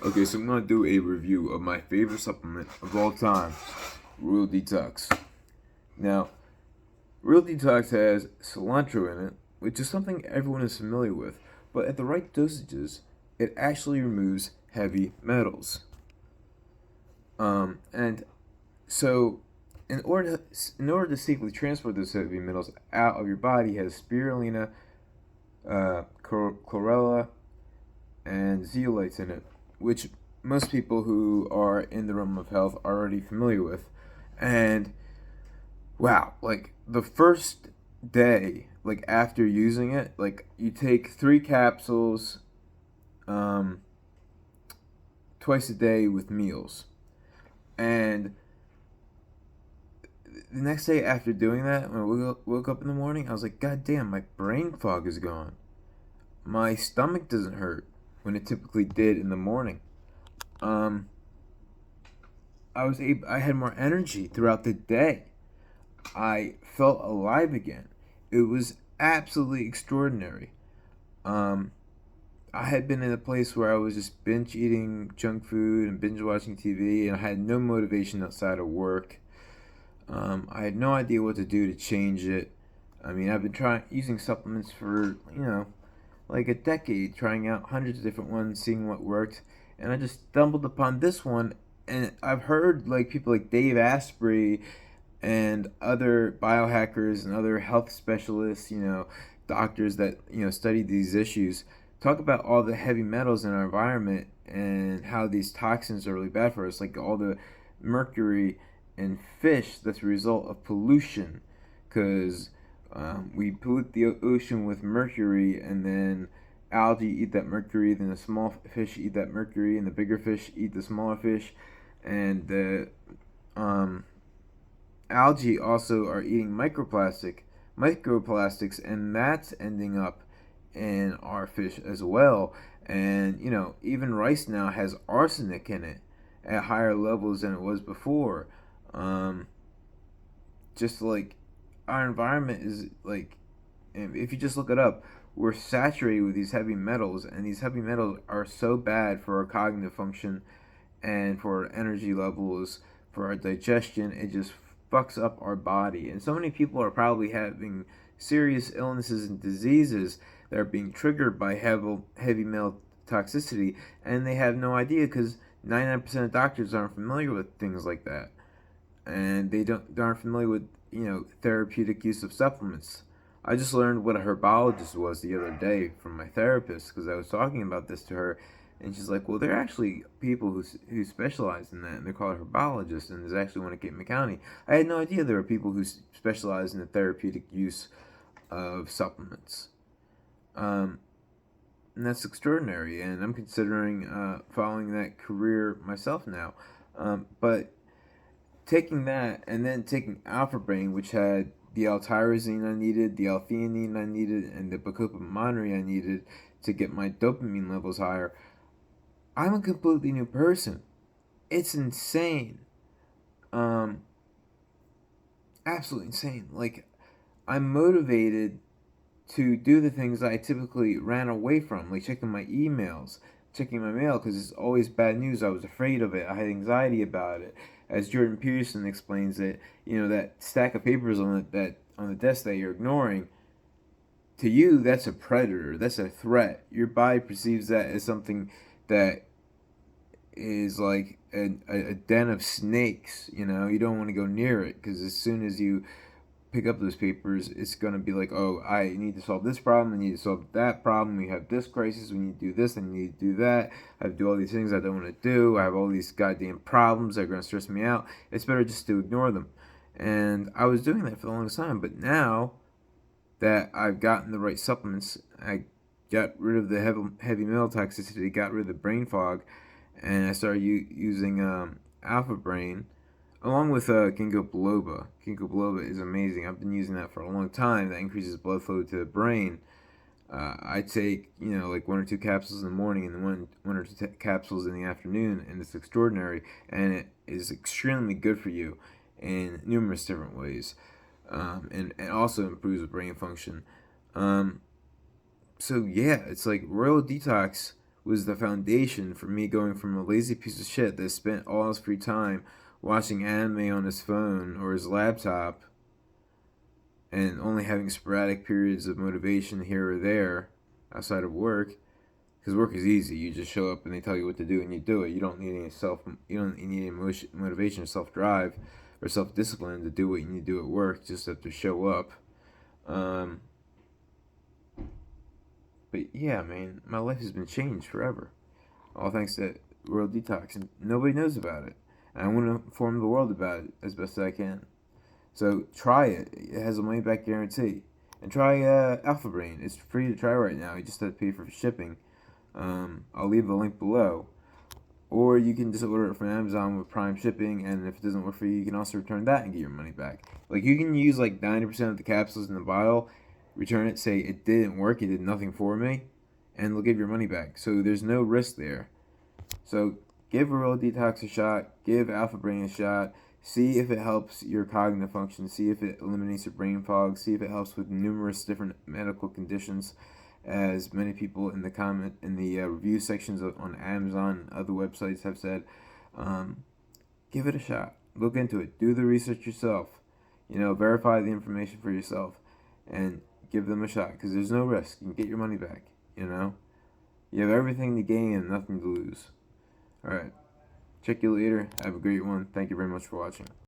Okay, so I'm gonna do a review of my favorite supplement of all time, Real Detox. Now, Real Detox has cilantro in it, which is something everyone is familiar with, but at the right dosages, it actually removes heavy metals. And so, in order to safely transport those heavy metals out of your body, it has spirulina, chlorella, and zeolites in it, which most people who are in the realm of health are already familiar with. And wow, like the first day, like after using it, like you take 3 capsules, um, twice a day with meals, and the next day after doing that, when I woke up in the morning, I was like, God damn, my brain fog is gone. My stomach doesn't hurt when it typically did in the morning. Um, I had more energy throughout the day. I felt alive again. It was absolutely extraordinary. Um, I had been in a place where I was just binge eating junk food and binge watching TV, and I had no motivation outside of work. I had no idea what to do to change it. I mean, I've been trying using supplements for like a decade, trying out hundreds of different ones, seeing what worked, and I just stumbled upon this one. And I've heard like people like Dave Asprey and other biohackers and other health specialists, doctors that study these issues, talk about all the heavy metals in our environment and how these toxins are really bad for us, like all the mercury in fish that's a result of pollution, because we pollute the ocean with mercury, and then algae eat that mercury, then the small fish eat that mercury, and the bigger fish eat the smaller fish, and the algae also are eating microplastics, and that's ending up in our fish as well. And even rice now has arsenic in it at higher levels than it was before. Um, just like our environment is like, if you just look it up, we're saturated with these heavy metals, and these heavy metals are so bad for our cognitive function and for our energy levels, for our digestion. It just fucks up our body. And so many people are probably having serious illnesses and diseases that are being triggered by heavy metal toxicity, and they have no idea because 99% of doctors aren't familiar with things like that, and they aren't familiar with therapeutic use of supplements. I just learned what a herbologist was the other day from my therapist, because I was talking about this to her, and she's like, "Well, there are actually people who specialize in that, and they're called herbologists, and there's actually one at Cape County." I had no idea there were people who specialize in the therapeutic use of supplements. Um, and that's extraordinary, and I'm considering following that career myself now. But taking that and then taking Alpha Brain, which had the L-tyrosine I needed, the L-theanine I needed, and the bacopamonory I needed to get my dopamine levels higher, I'm a completely new person. It's insane. Um, Absolutely insane. Like, I'm motivated to do the things I typically ran away from, like checking my emails, checking my mail, because it's always bad news. I was afraid of it. I had anxiety about it. As Jordan Peterson explains it, that stack of papers on the desk that you're ignoring, to you, that's a predator. That's a threat. Your body perceives that as something that is like a den of snakes. You don't want to go near it, because as soon as you pick up those papers, it's going to be like, oh, I need to solve this problem, I need to solve that problem, we have this crisis, we need to do this, I need to do that, I have to do all these things I don't want to do, I have all these goddamn problems that are going to stress me out. It's better just to ignore them. And I was doing that for the longest time, but now that I've gotten the right supplements, I got rid of the heavy metal toxicity, got rid of the brain fog, and I started using Alpha Brain, along with ginkgo biloba. Ginkgo biloba is amazing. I've been using that for a long time. That increases blood flow to the brain. I take like 1 or 2 capsules in the morning, and then one or two capsules in the afternoon, and it's extraordinary. And it is extremely good for you in numerous different ways, and also improves the brain function. So yeah, it's like Royal Detox was the foundation for me going from a lazy piece of shit that spent all his free time watching anime on his phone or his laptop and only having sporadic periods of motivation here or there outside of work. Because work is easy. You just show up and they tell you what to do and you do it. You don't need any motivation or self drive or self discipline to do what you need to do at work. You just have to show up. But yeah, man, my life has been changed forever. All thanks to World Detox, and nobody knows about it. And I want to inform the world about it as best as I can. So try it. It has a money back guarantee. And try Alpha Brain. It's free to try right now. You just have to pay for shipping. I'll leave the link below. Or you can just order it from Amazon with Prime shipping, and if it doesn't work for you, you can also return that and get your money back. Like, you can use like 90% of the capsules in the vial, return it, say it didn't work, it did nothing for me, and they'll give your money back. So there's no risk there. So give World Detox a shot, give Alpha Brain a shot, see if it helps your cognitive function, see if it eliminates your brain fog, see if it helps with numerous different medical conditions, as many people in the review sections on Amazon and other websites have said. Give it a shot. Look into it. Do the research yourself. Verify the information for yourself, and give them a shot, because there's no risk. You can get your money back. You have everything to gain and nothing to lose. All right. Check you later. Have a great one. Thank you very much for watching.